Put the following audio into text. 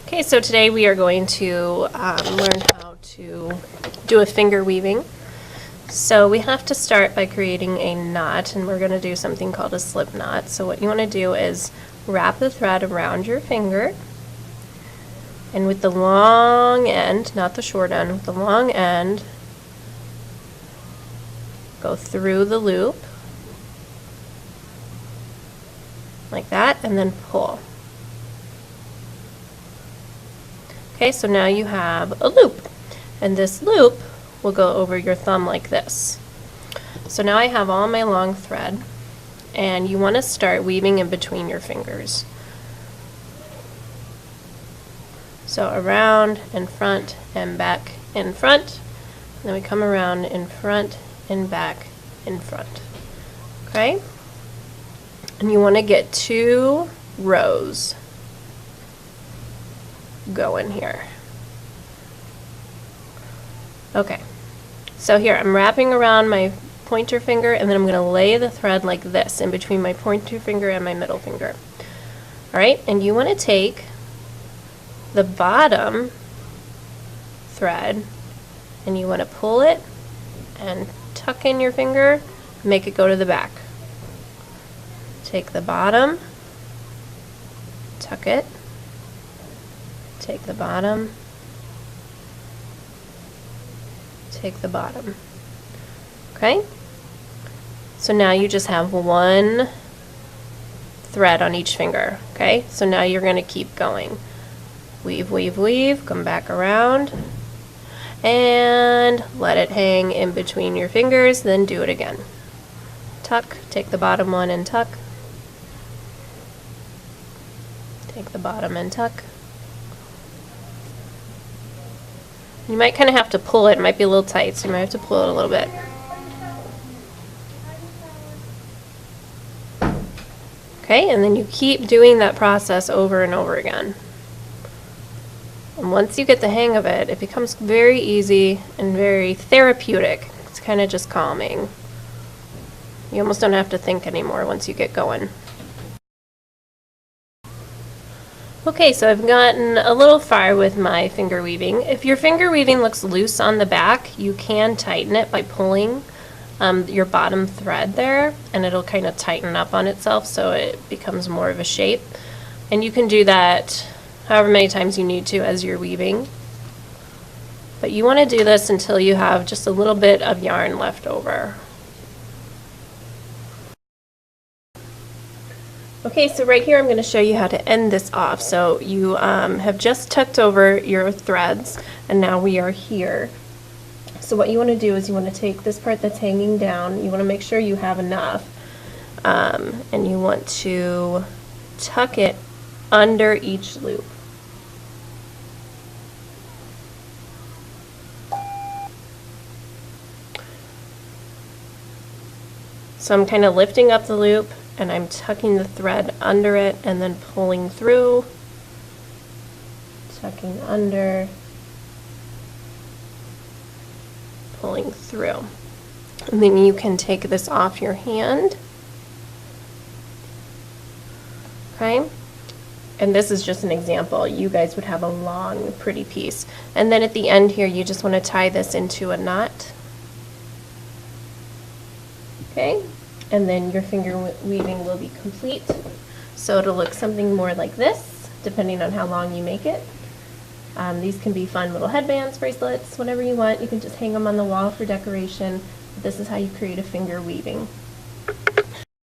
Okay, so today we are going to learn how to do a finger weaving. So we have to start by creating a knot, and we're going to do something called a slip knot. So what you want to do is wrap the thread around your finger, and with the long end, not the short end, with the long end, go through the loop like that, and then pull. Okay, so now you have a loop, and this loop will go over your thumb like this. So now I have all my long thread, and you want to start weaving in between your fingers. So around, in front, and back, in front. And then we come around, in front, and back, in front. Okay? And you want to get 2 rows going here. Okay, so here I'm wrapping around my pointer finger, and then I'm going to lay the thread like this in between my pointer finger and my middle finger. Alright, and you want to take the bottom thread and you want to pull it and tuck in your finger, make it go to the back. Take the bottom, tuck it, take the bottom, take the bottom. Okay? So now you just have 1 thread on each finger. Okay? So now you're going to keep going. Weave, weave, weave, come back around, and let it hang in between your fingers, then do it again. Tuck, take the bottom one and tuck. Take the bottom and tuck. You might kind of have to pull it. It might be a little tight, so you might have to pull it a little bit. Okay, and then you keep doing that process over and over again. And once you get the hang of it, it becomes very easy and very therapeutic. It's kind of just calming. You almost don't have to think anymore once you get going. Okay, so I've gotten a little far with my finger weaving. If your finger weaving looks loose on the back, you can tighten it by pulling your bottom thread there, and it'll kind of tighten up on itself so it becomes more of a shape. And you can do that however many times you need to as you're weaving. But you want to do this until you have just a little bit of yarn left over. Okay, so right here I'm going to show you how to end this off. So you have just tucked over your threads, and now we are here. So what you want to do is you want to take this part that's hanging down, you want to make sure you have enough, and you want to tuck it under each loop. So I'm kind of lifting up the loop, and I'm tucking the thread under it and then pulling through, tucking under, pulling through. And then you can take this off your hand. Okay? And this is just an example. You guys would have a long, pretty piece. And then at the end here, you just want to tie this into a knot. Okay? And then your finger weaving will be complete. So it'll look something more like this, depending on how long you make it. These can be fun little headbands, bracelets, whatever you want. You can just hang them on the wall for decoration. This is how you create a finger weaving.